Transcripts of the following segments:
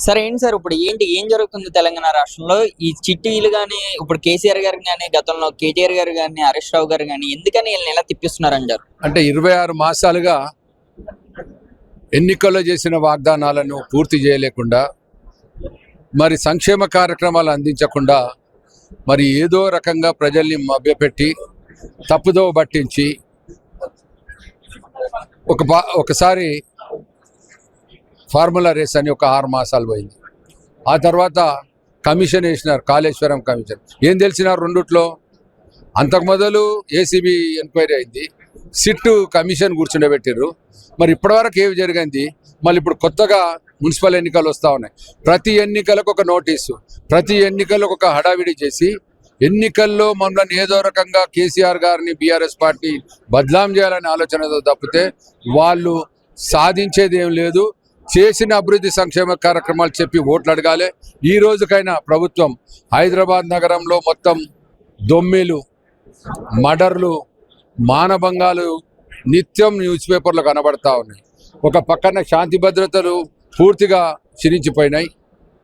సరే ఏంటి సార్ ఇప్పుడు ఏం జరుగుతుంది తెలంగాణ రాష్ట్రంలో? ఈ చిట్టీలు గాని, ఇప్పుడు కేసీఆర్ గారు గాని, గతంలో కేటీఆర్ గారు గాని, హరీష్ రావు గారు గాని ఎందుకని వీళ్ళని ఎలా తిప్పిస్తున్నారంటారు? అంటే 26 మాసాలుగా ఎన్నికల్లో చేసిన వాగ్దానాలను పూర్తి చేయలేకుండా, మరి సంక్షేమ కార్యక్రమాలు అందించకుండా, మరి ఏదో రకంగా ప్రజల్ని మభ్యపెట్టి తప్పుదోవ పట్టించి ఒకసారి ఫార్ములా రేస్ అని ఒక 6 మాసాలు పోయింది. ఆ తర్వాత కమిషన్ వేసినారు, కాళేశ్వరం కమిషన్. ఏం తెలిసినారు రెండుట్లో? అంతకు మొదలు ఏసీబీ ఎంక్వైరీ అయింది, సిట్టు కమిషన్ కూర్చుండబెట్టారు. మరి ఇప్పటివరకు ఏమి జరిగింది? మళ్ళీ ఇప్పుడు కొత్తగా మున్సిపల్ ఎన్నికలు వస్తూ ఉన్నాయి. ప్రతి ఎన్నికలకు ఒక నోటీసు, ప్రతి ఎన్నికలకు ఒక హడావిడి చేసి ఎన్నికల్లో మమ్మల్ని ఏదో రకంగా కేసీఆర్ గారిని బీఆర్ఎస్ పార్టీ బదలాం చేయాలనే ఆలోచనతో తప్పితే వాళ్ళు సాధించేది ఏం లేదు. చేసిన అభివృద్ధి సంక్షేమ కార్యక్రమాలు చెప్పి ఓట్లు అడగాలి. ఈ రోజుకైనా ప్రభుత్వం హైదరాబాద్ నగరంలో మొత్తం దొమ్మిలు, మర్డర్లు, మానభంగాలు నిత్యం న్యూస్ పేపర్లో కనబడతా ఉన్నాయి. ఒక పక్కన శాంతి భద్రతలు పూర్తిగా క్షీణించిపోయినాయి.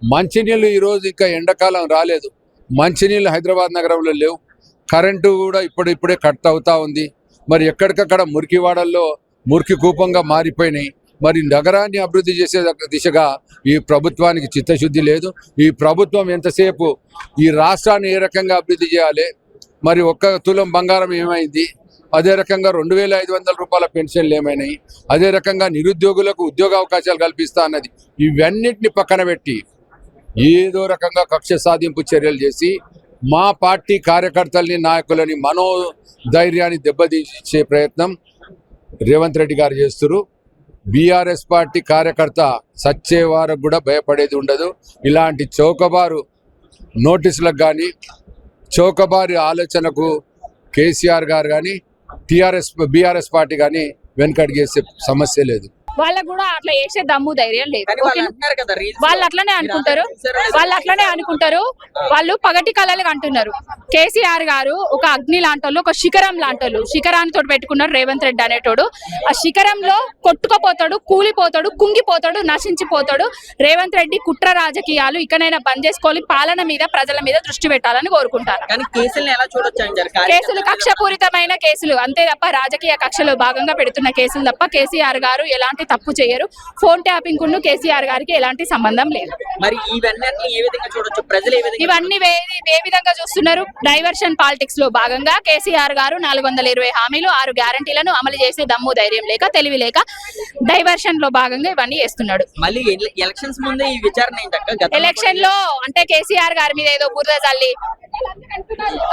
మంచినీళ్ళు ఈరోజు ఇంకా ఎండాకాలం రాలేదు, మంచినీళ్ళు హైదరాబాద్ నగరంలో లేవు. కరెంటు కూడా ఇప్పుడే కట్ అవుతా ఉంది. మరి ఎక్కడికక్కడ మురికివాడల్లో మురికి కూపంగా మారిపోయినాయి. మరి నగరాన్ని అభివృద్ధి చేసే దిశగా ఈ ప్రభుత్వానికి చిత్తశుద్ధి లేదు. ఈ ప్రభుత్వం ఎంతసేపు ఈ రాష్ట్రాన్ని ఏ రకంగా అభివృద్ధి చేయాలి, మరి 1 తులం బంగారం ఏమైంది, అదే రకంగా 2500 రూపాయల పెన్షన్లు ఏమైనాయి, అదే రకంగా నిరుద్యోగులకు ఉద్యోగ అవకాశాలు కల్పిస్తా అన్నది, ఇవన్నిటిని పక్కన పెట్టి ఏదో రకంగా కక్ష సాధింపు చర్యలు చేసి మా పార్టీ కార్యకర్తల్ని, నాయకులని మనోధైర్యాన్ని దెబ్బతీసే ప్రయత్నం రేవంత్ రెడ్డి గారు చేస్తున్నారు. బీఆర్ఎస్ పార్టీ కార్యకర్త సచ్చే వారికి కూడా భయపడేది ఉండదు. ఇలాంటి చౌకబారు నోటీసులకు కానీ, చౌకబారు ఆలోచనకు కేసీఆర్ గారు కానీ, బీఆర్ఎస్ పార్టీ కానీ వెనకడిగేసే సమస్య లేదు. వాళ్ళకు కూడా అట్లా చేసే దమ్ము ధైర్యం లేదు. వాళ్ళు అట్లనే అనుకుంటారు. వాళ్ళు పగటి కళలు అంటున్నారు. కేసీఆర్ గారు ఒక అగ్ని లాంటోళ్ళు, ఒక శిఖరం లాంటోళ్ళు. శిఖరాన్ని పెట్టుకున్నారు రేవంత్ రెడ్డి అనేటోడు. ఆ శిఖరంలో కొట్టుకుపోతాడు, కూలిపోతాడు, కుంగిపోతాడు, నశించిపోతాడు. రేవంత్ రెడ్డి కుట్ర రాజకీయాలు ఇకనైనా బంద్ చేసుకోవాలి, పాలన మీద, ప్రజల మీద దృష్టి పెట్టాలని కోరుకుంటారు. కేసులు కక్షపూరితమైన కేసులు అంతే తప్ప, రాజకీయ కక్షలో భాగంగా పెడుతున్న కేసులు తప్ప కేసీఆర్ గారు ఎలాంటి తప్పు చేయరు. ఫోన్ ట్యాపింగ్ కు కేసీఆర్ గారికి ఎలాంటి సంబంధం లేదు. మరి ఇవన్నీ ఏ విధంగా చూస్తున్నారు? డైవర్షన్ పాలిటిక్స్ లో భాగంగా కేసీఆర్ గారు 420 హామీలు, 6 గ్యారంటీలను అమలు చేసే దమ్ము ధైర్యం లేక, తెలివి లేక డైవర్షన్ లో భాగంగా ఇవన్నీ చేస్తున్నాడు. మళ్ళీ ఎలక్షన్స్ ముందే ఈ విచారణ ఎలక్షన్ లో అంటే కేసీఆర్ గారి మీద ఏదో బురద చల్లి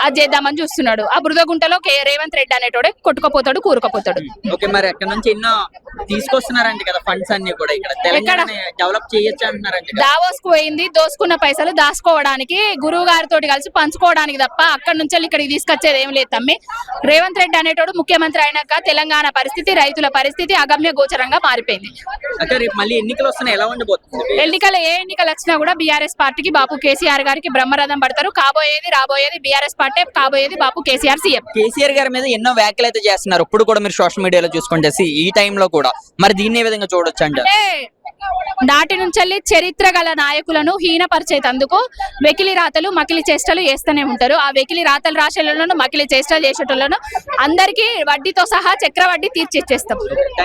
అది చేద్దామని చూస్తున్నాడు. ఆ బురద గుంటలో రేవంత్ రెడ్డి అనేటోడే కొట్టుకుపోతాడు, కూరుకుపోతాడు. ఓకే, మరి అక్కడ నుంచి ఎన్నో తీసుకొస్తున్నారండి కదా ఫండ్స్ అన్ని కూడా ఇక్కడ తెలంగాణ డెవలప్ చేయొచ్చు అంటున్నారండి. దావోస్ కు పోయింది, దోసుకున్న పైసలు దాచుకోవడానికి, గురువు గారితో కలిసి పంచుకోవడానికి తప్ప అక్కడ నుంచి ఇక్కడికి తీసుకొచ్చేది ఏం లేదు తమ్మి. రేవంత్ రెడ్డి అనేటోడు ముఖ్యమంత్రి అయినాక తెలంగాణ పరిస్థితి, రైతుల పరిస్థితి అగమ్య గోచరంగా మారిపోయింది. మళ్ళీ ఎన్నికలు వస్తున్నాయి, ఎలా ఉండబోతుంది? ఏ ఎన్నికలు వచ్చినా కూడా బీఆర్ఎస్ పార్టీకి, బాపు కేసీఆర్ గారికి బ్రహ్మరథం పడతారు. రాబోయేది బీఆర్ఎస్ పార్టీ, కాబోయేది బాపు కేసీఆర్ సీఎం. కేసీఆర్ గారి మీద ఎన్నో వ్యాఖ్యలు అయితే చేస్తున్నారు ఇప్పుడు కూడా, మీరు సోషల్ మీడియాలో చూసుకుంటే ఈ టైంలో కూడా. మరి దీన్ని ఏ విధంగా చూడొచ్చు అంటే నాటి నుంచి చరిత్ర గల నాయకులను హీనపరిచేందుకు వెకిలి రాతలు, మకిలి చేష్టలు వేస్తూనే ఉంటారు. ఆ వెకిలి రాతలు రాసేటోళ్లను, మకిలి చేష్టలు చేసేటోళ్లను అందరికీ వడ్డీతో సహా చక్రవడ్డీ తీర్చిచ్చేస్తాం.